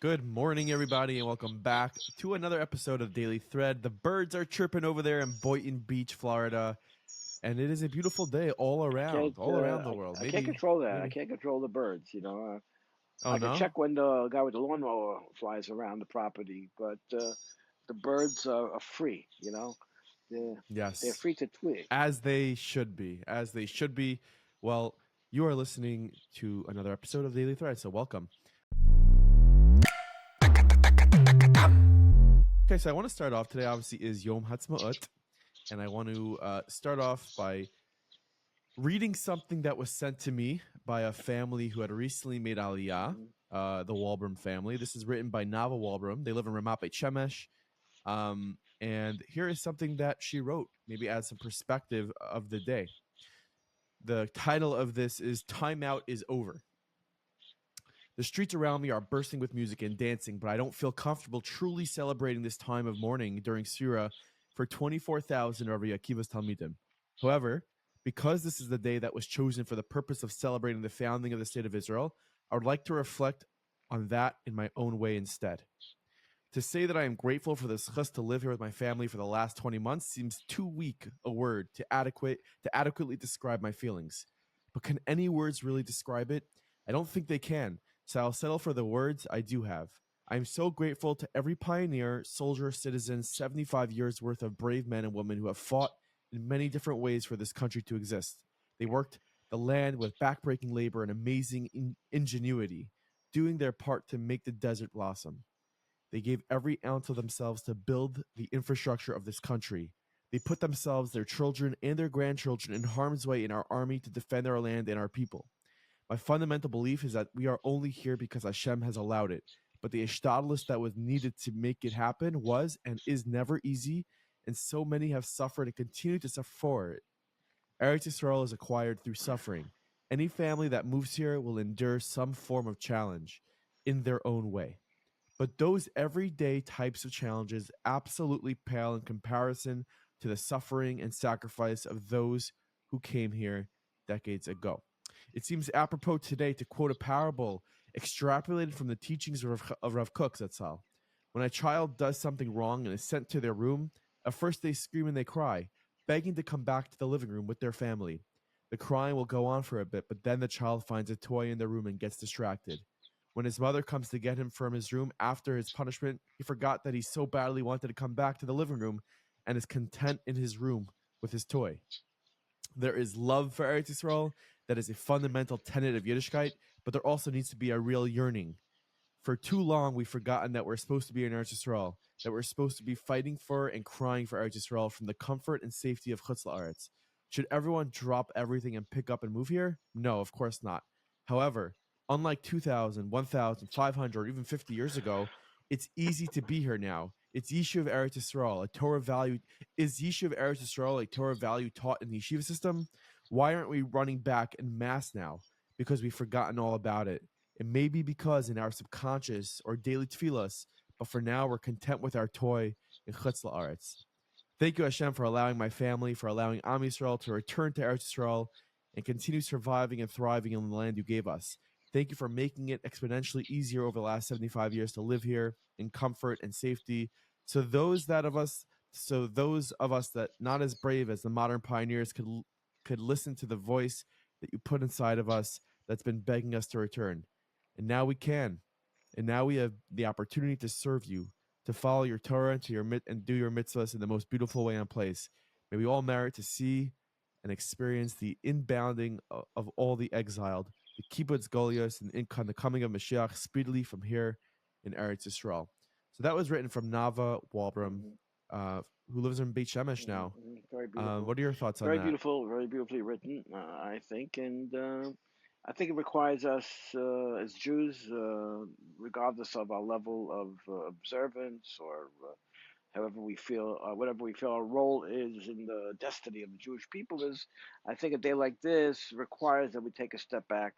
Good morning, everybody, and welcome back to another episode of Daily Thread. The birds are chirping over there in Boynton Beach, Florida, and it is a beautiful day all Can't around the world. I can't control that. I Maybe. can't control the birds. Oh I can no. check when the guy with the lawnmower flies around the property, but the birds are free. They're Yes, free to twig. as they should be. As they should be. Well, you are listening to another episode of Daily Thread, so welcome. Okay, so I want to start off today. Obviously, is Yom HaZikaron, and I want to start off by reading something that was sent to me by a family who had recently made Aliyah, Mhm. the Wahlberg family. This is written by Nava Wahlberg. They live in Ramat Beit Shemesh. And here is something that she wrote, maybe add some perspective of the day. The title of this is Time Out is Over. The streets around me are bursting with music and dancing, but I don't feel comfortable truly celebrating this time of mourning during Surah for 24,000 Rabbi Akiva's Talmidim. However, because this is the day that was chosen for the purpose of celebrating the founding of the State of Israel, I would like to reflect on that in my own way instead. To say that I am grateful for the schus to live here with my family for the last 20 months seems too weak a word to adequately describe my feelings. But can any words really describe it? I don't think they can, so I'll settle for the words I do have. I am so grateful to every pioneer, soldier, citizen, 75 years worth of brave men and women who have fought in many different ways for this country to exist. They worked the land with backbreaking labor and amazing ingenuity, doing their part to make the desert blossom. They gave every ounce of themselves to build the infrastructure of this country. They put themselves, their children, and their grandchildren in harm's way in our army to defend our land and our people. My fundamental belief is that we are only here because Hashem has allowed it, but the ishtadlus that was needed to make it happen was and is never easy, and so many have suffered and continue to suffer for it. Eretz Yisrael is acquired through suffering. Any family that moves here will endure some form of challenge in their own way. But those everyday types of challenges absolutely pale in comparison to the suffering and sacrifice of those who came here decades ago. It seems apropos today to quote a parable extrapolated from the teachings of Rav Kook Zatzal. When a child does something wrong and is sent to their room, at first they scream and they cry, begging to come back to the living room with their family. The crying will go on for a bit, but then the child finds a toy in their room and gets distracted. When his mother comes to get him from his room after his punishment, he forgot that he so badly wanted to come back to the living room and is content in his room with his toy. There is love for Eretz Yisrael that is a fundamental tenet of Yiddishkeit, but there also needs to be a real yearning. For too long, we've forgotten that we're supposed to be in Eretz Yisrael, that we're supposed to be fighting for and crying for Eretz Yisrael from the comfort and safety of Chutz La'aretz. Should everyone drop everything and pick up and move here? No, of course not. However, unlike 2,000, 1,500, or even 50 years ago, it's easy to be here now. It's Yishuv Eretz Yisrael, a Torah value. Is Yishuv Eretz Yisrael a Torah value taught in the yeshiva system? Why aren't we running back en masse now? Because we've forgotten all about it. It may be because in our subconscious or daily tefillas, but for now we're content with our toy in Chutz La'aretz. Thank you, Hashem, for allowing my family, for allowing Am Yisrael to return to Eretz Yisrael and continue surviving and thriving in the land you gave us. Thank you for making it exponentially easier over the last 75 years to live here in comfort and safety. So those of us that not as brave as the modern pioneers could listen to the voice that you put inside of us that's been begging us to return. And now we can. And now we have the opportunity to serve you, to follow your Torah and do your mitzvahs in the most beautiful way on place. May we all merit to see and experience the inbounding of all the exiled, the kibbutz golios, and the coming of Mashiach speedily from here in Eretz Yisrael. So that was written from Nava Walbram, Mhm. who lives in Beit Shemesh now. Very beautiful, What are your thoughts on very that? beautiful, very beautifully written. I think, and I think it requires us as Jews, regardless of our level of observance or however we feel, whatever we feel our role is in the destiny of the Jewish people is, I think a day like this requires that we take a step back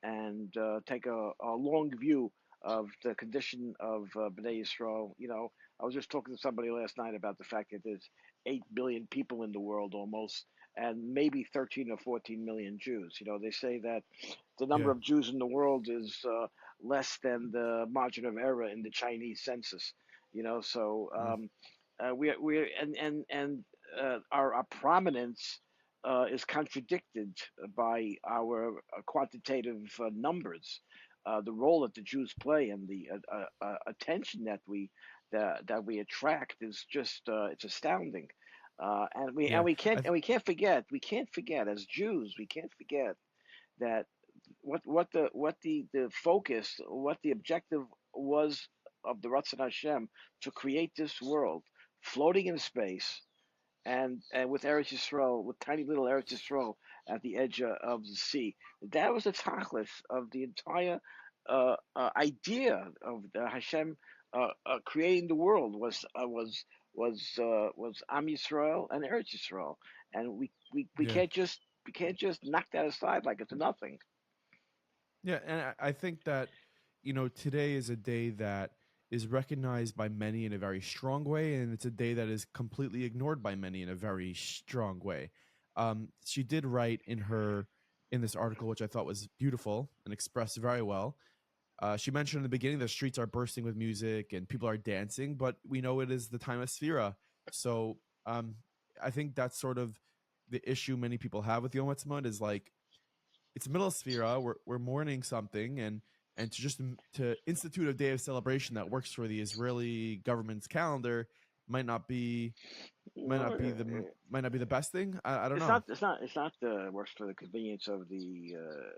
and take a long view of the condition of Bnei Yisrael. I was just talking to somebody last night about the fact that there's 8 billion people in the world almost, and maybe 13 or 14 million Jews. They say that the number Yeah. of Jews in the world is less than the margin of error in the Chinese census. So Mm. we and our prominence is contradicted by our quantitative numbers. The role that the Jews play and the attention that we attract is just it's astounding. And we and Yeah, we can't I and we can't forget as Jews, we can't forget that the focus, what the objective was of the Ratzon Hashem to create this world floating in space, and with Eretz Yisrael, with tiny little Eretz Yisrael at the edge of the sea. That was the tachlis of the entire idea of the Hashem creating the world was Am Yisrael and Eretz Yisrael, and yeah. we can't just knock that aside like it's nothing. Yeah, and I think that today is a day that is recognized by many in a very strong way, and it's a day that is completely ignored by many in a very strong way. She did write in this article, which I thought was beautiful and expressed very well. She mentioned in the beginning the streets are bursting with music and people are dancing, but we know it is the time of Sphira. So I think that's sort of the issue many people have with Yom Ha'atzmaut is like it's middle Sphira. We're mourning something, and to institute a day of celebration that works for the Israeli government's calendar might not be might not be the best thing. I don't know. It's not works for the convenience of the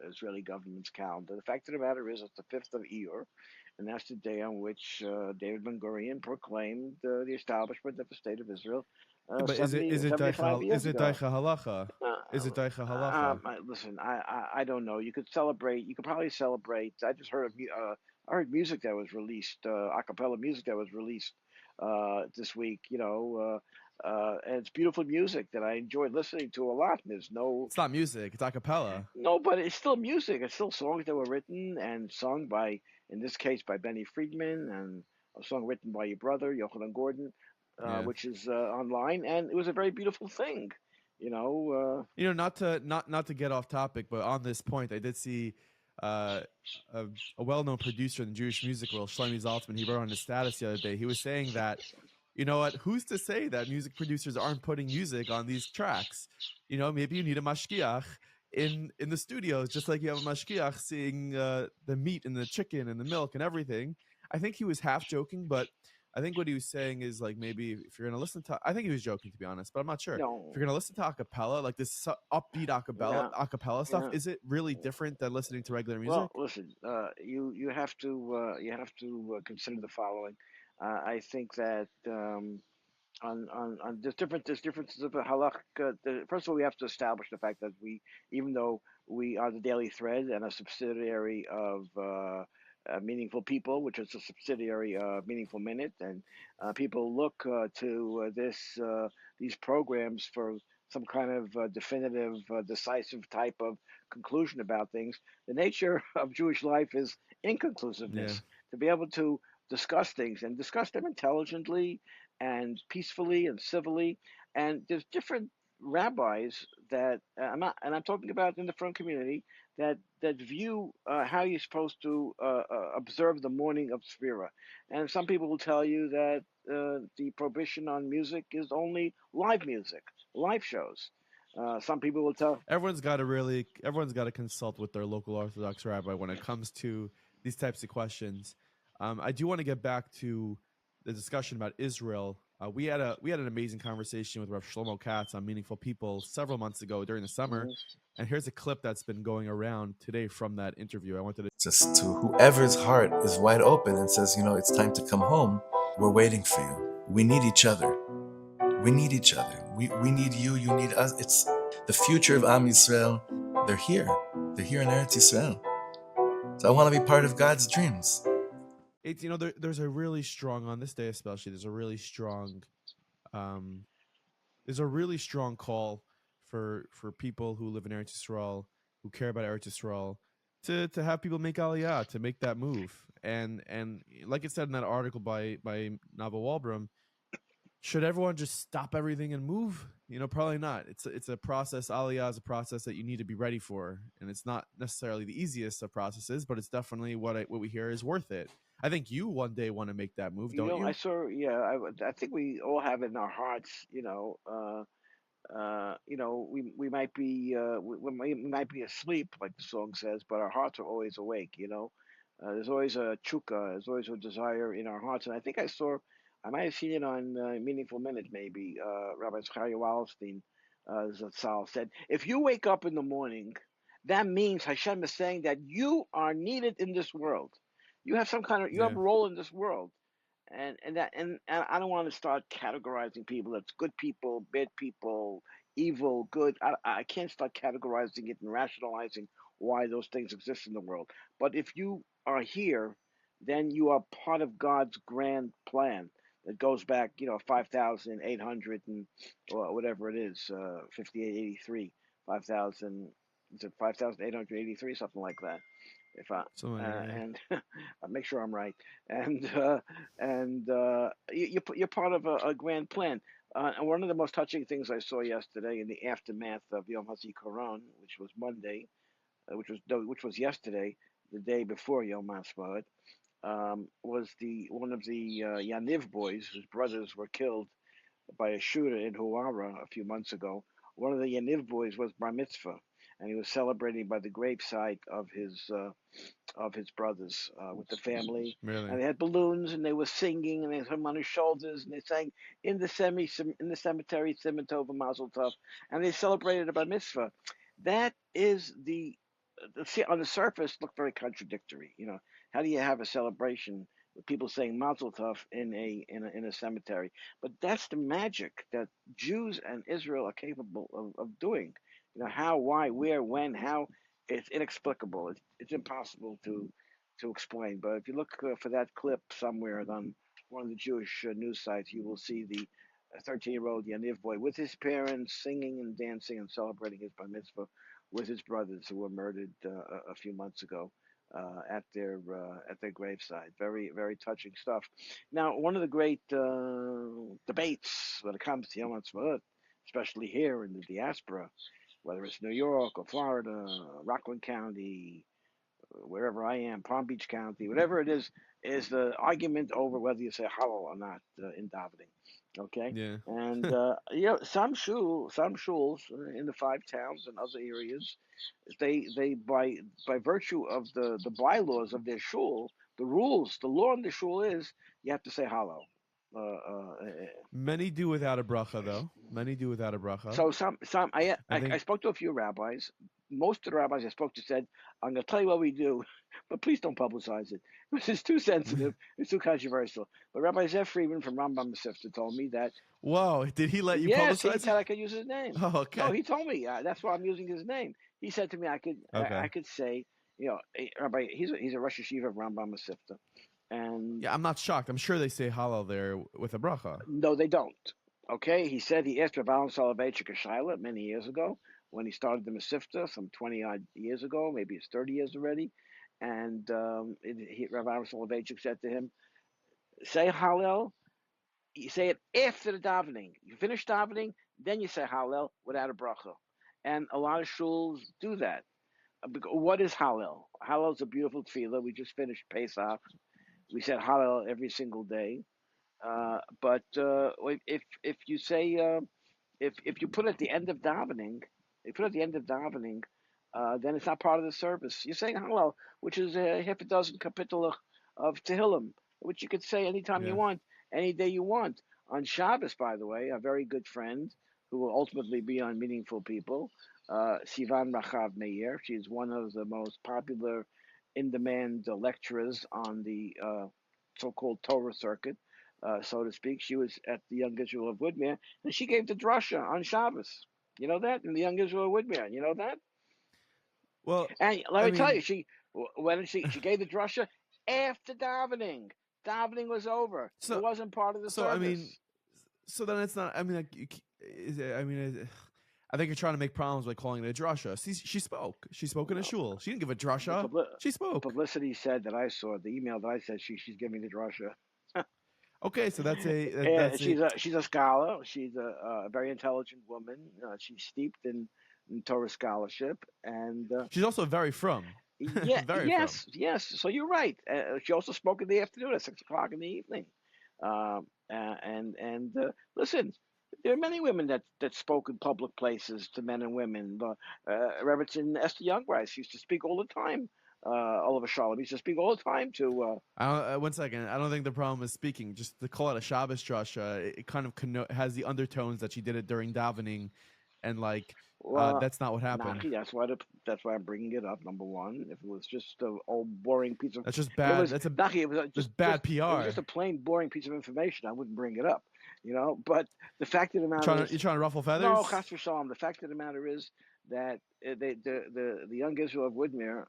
Israeli government's calendar. The fact of the matter is, it's the 5th of Iyar, and that's the day on which David Ben Gurion proclaimed the establishment of the state of Israel Yeah, but 75 years is it ago. daicha halacha? Is it daicha halacha? Listen, I don't know. You could celebrate. You could probably celebrate. I just heard I heard music that was released, a cappella music that was released this week. And it's beautiful music that I enjoyed listening to a lot. And there's It's not music. It's a cappella. no, but it's still music. It's still songs that were written and sung by, in this case, by Benny Friedman, and a song written by your brother, Yochanan Gordon, Yeah. which is online, and it was a very beautiful thing. You know, Not to get off topic, but on this point, I did see uh, a well-known producer in the Jewish music world, Shlomi Zaltzman. He wrote on his status the other day. He was saying that, you know what? Who's to say that music producers aren't putting music on these tracks? Maybe you need a mashkiach in the studios, just like you have a mashkiach seeing the meat and the chicken and the milk and everything. I think he was half joking, but I think what he was saying is like maybe if you're gonna listen to, I think he was joking to be honest, but I'm not sure. If no, you're gonna listen to acapella, like this upbeat yeah, acapella stuff, yeah. is it really different than listening to regular Well, music? listen, you have to consider the following. I think that on there's differences of the halach. First of all, we have to establish the fact that even though we are the Daily Thread and a subsidiary of Meaningful People, which is a subsidiary of Meaningful Minute, and people look to these programs for some kind of definitive, decisive type of conclusion about things. The nature of Jewish life is Yeah. inconclusiveness. To be able to discuss things and discuss them intelligently and peacefully and civilly. And there's different rabbis that I'm talking about in the Frum community that view how you're supposed to observe the morning of Sphira. And some people will tell you that the prohibition on music is only live music, live shows. Some people will tell. Everyone's got to consult with their local Orthodox rabbi when it comes to these types of questions. I do want to get back to the discussion about Israel. We had an amazing conversation with Rav Shlomo Katz on Meaningful People several months ago during the summer, Mhm. and here's a clip that's been going around today from that interview. I wanted to just to whoever's heart is wide open and says, it's time to come home, we're waiting for you. We need each other. We need each other. We need you, you need us. It's the future of Am Yisrael. They're here. They're here in Eretz Yisrael. So I want to be part of God's dreams. it's there's a really strong on this day especially. Um, there's a really strong call for people who live in Eretz Yisrael, who care about Eretz Yisrael, to have people make Aliyah, to make that move. And like it said in that article by Nava Walbram, Should everyone just stop everything and move? Probably not. It's a process. Aliyah is a process that you need to be ready for, and it's not necessarily the easiest of processes, but it's definitely what we hear is worth it. I think you one day want to make that move, don't I you? saw. Yeah, I think we all have it in our hearts. We might be we might be asleep, like the song says, but our hearts are always awake. There's always a chukka, there's always a desire in our hearts, and I think I might have seen it on Meaningful Minute, maybe. Rabbi Zachariah Wallerstein, Zatzal said, if you wake up in the morning, that means Hashem is saying that you are needed in this world. You have Yeah. a role in this world, and I don't want to start categorizing people. That's good people, bad people, evil, good. I can't start categorizing it and rationalizing why those things exist in the world. But if you are here, then you are part of God's grand plan that goes back, 5,800 and or whatever it is, 5883, 5,000. Is it 5,883, something like that? If I So yeah. and I'll make sure I'm right. And you're part of a grand plan. And one of the most touching things I saw yesterday in the aftermath of Yom HaZikaron, which was Monday, which was yesterday, the day before Yom HaShabbat, was the one of the Yaniv boys whose brothers were killed by a shooter in Huara a few months ago. One of the Yaniv boys was bar mitzvah, and he was celebrating by the gravesite of his brothers with the family, Really. and they had balloons, and they were singing, and they had him on his shoulders, and they sang in the cemetery Simon Tov and Mazel Tov, and they celebrated a bar mitzvah. That is on the surface look very contradictory. How do you have a celebration with people saying Mazel Tov in a cemetery? But that's the magic that Jews and Israel are capable of doing. How, why, where, when, how. It's inexplicable. It's impossible to explain. But if you look for that clip somewhere on one of the Jewish news sites, you will see the 13-year-old Yaniv boy with his parents singing and dancing and celebrating his bar mitzvah with his brothers who were murdered a few months ago at their graveside. Very, very touching stuff. Now, one of the great debates when it comes to Yom HaShabbat, especially here in the diaspora, whether it's New York or Florida, Rockland County, wherever I am, Palm Beach County, whatever it is the argument over whether you say halal or not in davening. Okay, Yeah. and some shuls in the five towns and other areas, they by virtue of the bylaws of their shul, the rules, the law in the shul is you have to say halal. Many do without a bracha, though. Many do without a bracha. So some I I think. spoke to a few rabbis. Most of the rabbis I spoke to said, "I'm going to tell you what we do, but please don't publicize it. It's too sensitive. It's too controversial." But Rabbi Zev Friedman from Rambam Masifta told me that Whoa! Did he let you yes, he publicize it? said I could use his name. Oh, No, okay. he told me that's why I'm using his name. He said to me I Okay. could say, Rabbi, he's a Rosh Hashiva of Rambam Masifta, and Yeah, I'm not shocked. I'm sure they say halal there with a bracha. no, they don't. Okay, he said he asked Rav Alan Soloveitchik a Shayale many years ago when he started the Masifta, some 20 odd years ago, maybe it's 30 years already. And Rav Alan Soloveitchik said to him, say Hallel, you say it after the davening. You finish davening, then you say Hallel without a bracha. And a lot of shuls do that. What is Hallel? Hallel is a beautiful tefillah. We just finished Pesach. We said Hallel every single day. But if you say if you put it at the end of davening, then it's not part of the service. You're saying Hallel, which is half a dozen kapitel of Tehillim, which you could say anytime you Yeah. want, any day you want. On Shabbos, by the way, a very good friend who will ultimately be on Meaningful People, Sivan Rachav Meir. She's one of the most popular in-demand lecturers on the so-called Torah circuit, so to speak. She was at the Young Israel of Woodmere, and she gave the drasha on Shabbos. You know that? In the Young Israel of Woodmere. You know that? Well, And let I me tell mean, you, she gave the drasha after davening. Davening was over. It so wasn't part of the so I mean, service. so then it's not. I mean, like, I think you're trying to make problems by calling it a drasha. She spoke. She spoke in a Well, shul. She didn't give a the, drasha. publi- She the spoke. publicity said that I saw, the email that I said she's giving the drasha. Okay, so And that's a she's a scholar. She's a very intelligent woman. She's steeped in Torah scholarship, and she's also very from. yeah, Very from. yes. So you're right. She also spoke in the afternoon at 6 o'clock in the evening. Listen, there are many women that spoke in public places to men and women. Rebbetzin Esther Youngrice used to speak all the time. Oliver Shalom used to speak all the time to. I don't, one second. I don't think the problem is speaking. Just to call it a Shabbos drasha, it kind of has the undertones that she did it during davening, and like Well, that's not what happened. Nachi, that's why I'm bringing it up. Number one, if it was just a old boring piece of, That's just if it bad. was Nachi, it was That's just bad it was just PR. a plain boring piece of information. I wouldn't bring it up, you know. But the fact of the matter is, You trying to ruffle no, feathers? Chas v'shalom. The fact of the matter is that the young Israel of Woodmere,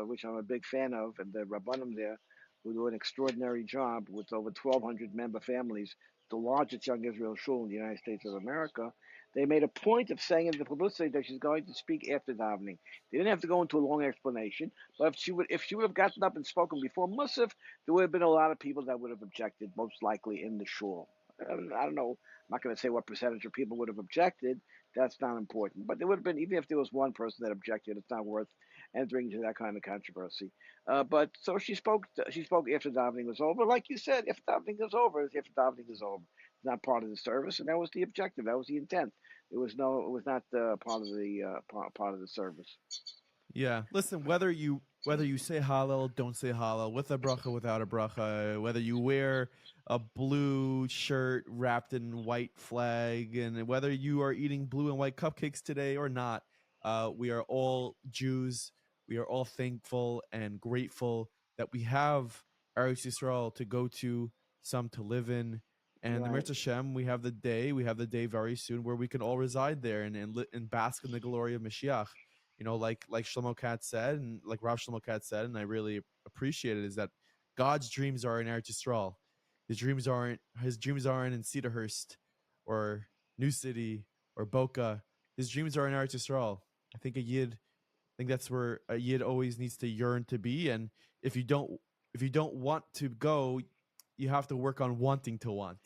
which I'm a big fan of, and the Rabbanim there, who do an extraordinary job with over 1,200 member families, the largest young Israel shul in the United States of America. They made a point of saying in the publicity that she's going to speak after davening. They didn't have to go into a long explanation, but if she would have gotten up and spoken before Musaf, there would have been a lot of people that would have objected, most likely in the shul. I don't know. I'm not going to say what percentage of people would have objected. That's not important. But there would have been, even if there was one person that objected, it's not worth entering into that kind of controversy. But so she spoke. She spoke after davening was over. Like you said, if davening is over, if davening is over, it's not part of the service, and that was the objective. That was the intent. It was no. It was not part of the service. Yeah. Listen, whether you say Hallel, don't say Hallel, with a bracha, without a bracha, whether you wear a blue shirt wrapped in white flag, and whether you are eating blue and white cupcakes today or not, we are all Jews. We are all thankful and grateful that we have Eretz Yisrael to go to, some to live in, and the Right. Mirz Hashem, we have the day very soon where we can all reside there and bask in the glory of Mashiach. Like Shlomo Katz said, and like Rav Shlomo Katz said, and I really appreciate it, is that God's dreams are in Eretz Yisrael. His dreams aren't in Cedarhurst or New City or Boca. His dreams are in Eretz Yisrael. I think that's where a yid always needs to yearn to be. And if you don't want to go, you have to work on wanting to want.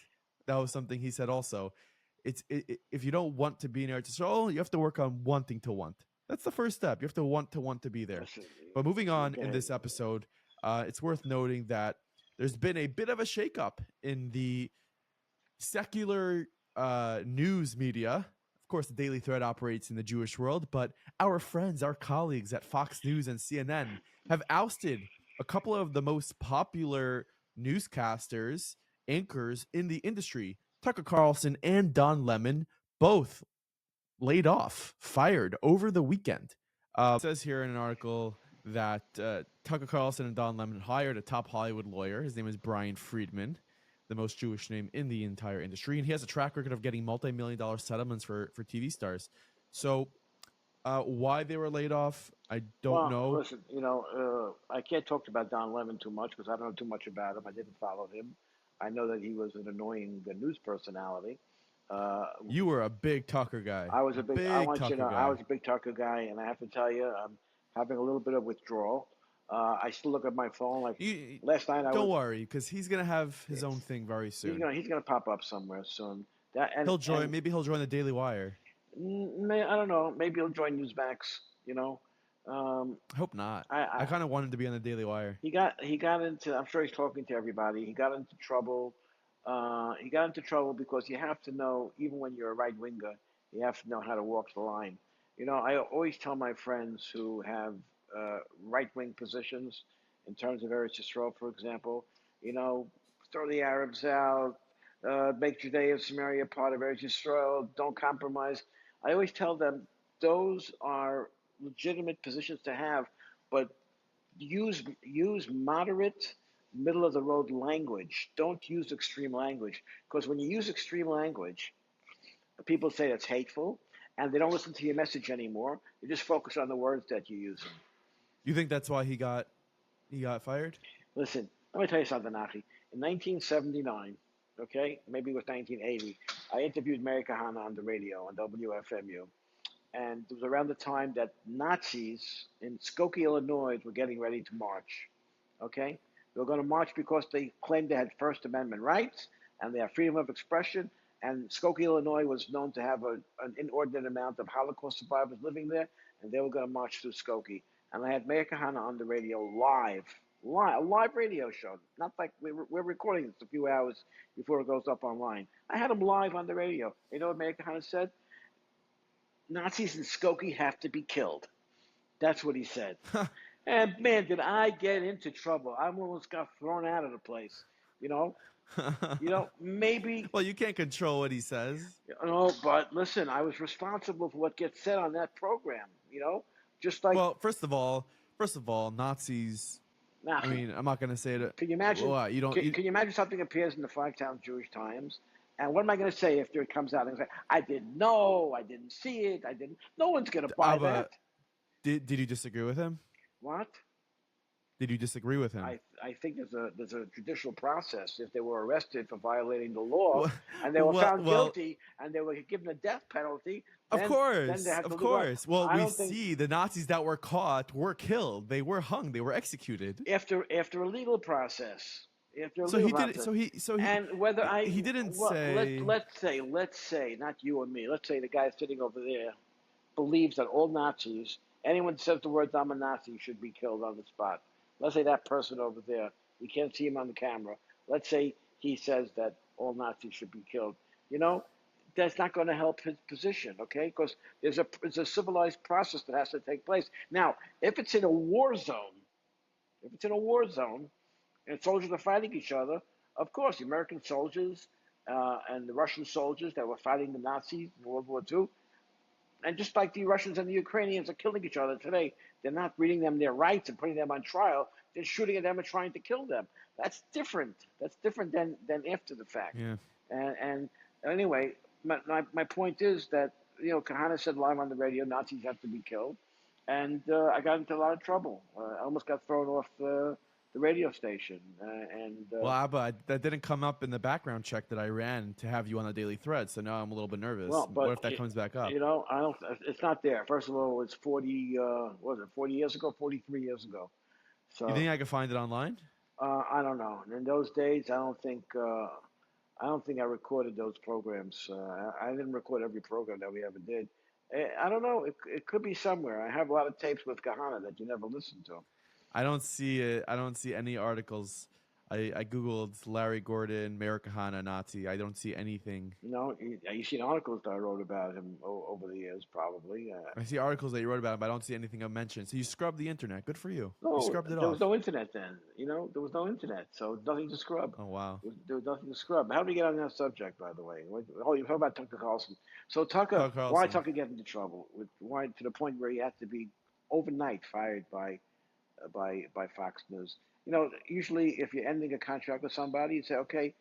That was something he said also. If you don't want to be in Eretz Yisrael, you have to work on wanting to want. That's the first step. You have to want to be there. Listen, But moving on in okay. this episode, it's worth noting that there's been a bit of a shakeup in the secular news media. Of course, the Daily Thread operates in the Jewish world, but our friends, our colleagues at Fox News and CNN have ousted a couple of the most popular newscasters, anchors in the industry. Tucker Carlson and Don Lemon, both laid off, fired over the weekend. It says here in an article that Tucker Carlson and Don Lemon hired a top Hollywood lawyer. His name is Brian Friedman, the most Jewish name in the entire industry, and he has a track record of getting multi-million-dollar settlements for TV stars. So, why they were laid off, I don't Well, know. listen, I can't talk about Don Lemon too much because I don't know too much about him. I didn't follow him. I know that he was an annoying news personality. Uh, You were a big Tucker guy, I big want you to Tucker know, I guy. was a big Tucker guy, and I have to tell you, I'm having a little bit of withdrawal. I still look at my phone. Like You, last night, don't worry, because he's gonna have his own thing very he's soon. gonna pop up somewhere soon. That He'll join. Maybe he'll join the Daily Wire. I don't know. Maybe he'll join Newsmax. Um, I hope not. I I kind of want him to be on the Daily Wire. he got into. I'm sure he's talking to everybody. He got into trouble. He got into trouble because you have to know, even when you're a right winger, you have to know how to walk the line. I always tell my friends who have right wing positions, in terms of Eretz Yisrael, for example, you know, throw the Arabs out, make Judea and Samaria part of Eretz Yisrael, don't compromise. I always tell them those are legitimate positions to have, but use moderate, middle of the road language. Don't use extreme language, because when you use extreme language, people say that's hateful, and they don't listen to your message anymore. They just focus on the words that you're using. You think that's why he got fired? Listen, let me tell you something, Nachi. In 1979, okay, maybe it was 1980, I interviewed Mary Kahana on the radio on WFMU. And it was around the time that Nazis in Skokie, Illinois were getting ready to march. Okay? They were going to march because they claimed they had First Amendment rights and they have freedom of expression. And Skokie, Illinois was known to have an inordinate amount of Holocaust survivors living there, and they were going to march through Skokie. And I had Meir Kahane on the radio a live radio show. Not like we're recording this a few hours before it goes up online. I had him live on the radio. You know what Meir Kahane said? Nazis in Skokie have to be killed. That's what he said. And man, did I get into trouble. I almost got thrown out of the place. You know, maybe. Well, you can't control what he says. But listen, I was responsible for what gets said on that program. Just like. Well, first of all, Nazis. Nah, I mean, I'm not going to say it. Can you imagine? Well, Can you imagine something appears in the Flagtown Jewish Times? And what am I going to say after it comes out and say, I didn't know, I didn't see it, I didn't. No one's going to buy that. Did you disagree with him? What? Did you disagree with him? I think there's a judicial process. If they were arrested for violating the law and they were found guilty and they were given a death penalty, of course. Then they have to of course. Well, we see the Nazis that were caught were killed. They were hung. They were executed after a legal process. So he did. So he. And whether he didn't say. Let's say, not you and me. Let's say the guy sitting over there believes that all Nazis, anyone who says the words "I'm a Nazi" should be killed on the spot. Let's say that person over there, you can't see him on the camera. Let's say he says that all Nazis should be killed. That's not going to help his position, okay? Because there's a civilized process that has to take place. Now, if it's in a war zone, and soldiers are fighting each other, of course, the American soldiers and the Russian soldiers that were fighting the Nazis in World War II, and just like the Russians and the Ukrainians are killing each other today, they're not reading them their rights and putting them on trial. They're shooting at them and trying to kill them. That's different. That's different than after the fact. Yeah. And anyway, my point is that, Kahane said live on the radio, Nazis have to be killed. And I got into a lot of trouble. I almost got thrown off the radio station. Well, Abba, that didn't come up in the background check that I ran to have you on the daily thread. So now I'm a little bit nervous. Well, but what if that comes back up? I don't. It's not there. First of all, it's 40 years ago, 43 years ago. So you think I could find it online? I don't know. In those days, I don't think I recorded those programs. I didn't record every program that we ever did. I don't know. It could be somewhere. I have a lot of tapes with Kahane that you never listened to. I don't see it. I don't see any articles. I googled Larry Gordon, Meir Kahane, Nazi. I don't see anything. You seen articles that I wrote about him over the years, probably. I see articles that you wrote about him, but I don't see anything I mentioned. So you scrubbed the internet. Good for you. No, you scrubbed it there off. was no internet then. There was no internet, so nothing to scrub. Oh wow. There was nothing to scrub. How did we get on that subject, by the way? You heard about Tucker Carlson. So Tucker, why Tucker get into trouble? Why to the point where he had to be overnight fired by Fox News? Usually if you're ending a contract with somebody, you say, okay,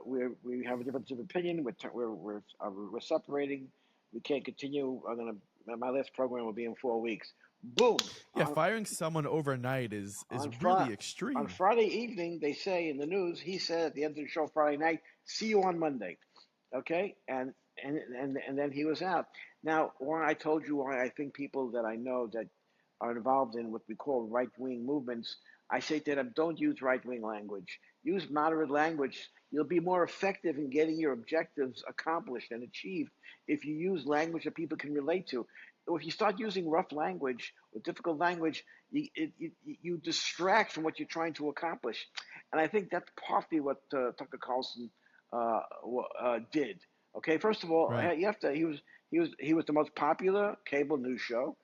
we have a difference of opinion. We're separating. We can't continue. My last program will be in 4 weeks. Boom. Yeah, firing someone overnight is really extreme. On Friday evening, they say in the news, he said at the end of the show Friday night, "See you on Monday." Okay, and then he was out. Now, why I told you why I think people that I know that are involved in what we call right-wing movements, I say to them, don't use right-wing language. Use moderate language. You'll be more effective in getting your objectives accomplished and achieved if you use language that people can relate to. If you start using rough language or difficult language, you distract from what you're trying to accomplish. And I think that's partly what Tucker Carlson did. Okay, first of all, right. He was the most popular cable news show.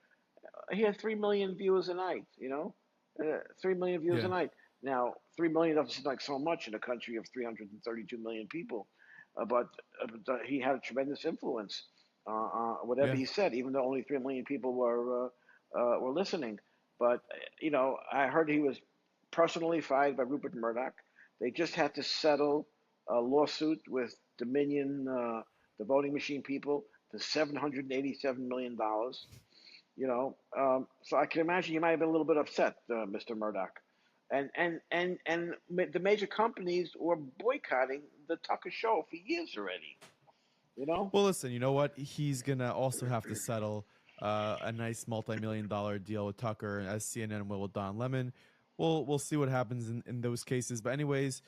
He had 3 million viewers a night, 3 million viewers a night. Now, 3 million doesn't seem like so much in a country of 332 million people, but he had a tremendous influence. Whatever he said, even though only 3 million people were listening. But I heard he was personally fired by Rupert Murdoch. They just had to settle a lawsuit with Dominion, the voting machine people, for $787 million. So I can imagine you might have been a little bit upset, Mr. Murdoch. And the major companies were boycotting the Tucker show for years already. Well, listen, you know what? He's going to also have to settle a nice multi-million-dollar deal with Tucker, as CNN will with Don Lemon. we'll see what happens in those cases. But anyways,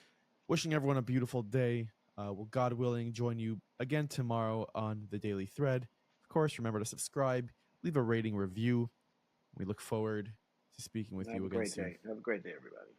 wishing everyone a beautiful day. Will God willing join you again tomorrow on the Daily Thread. Of course, remember to subscribe, leave a rating, review. We look forward to speaking with Have you a again great soon. day. Have a great day, everybody.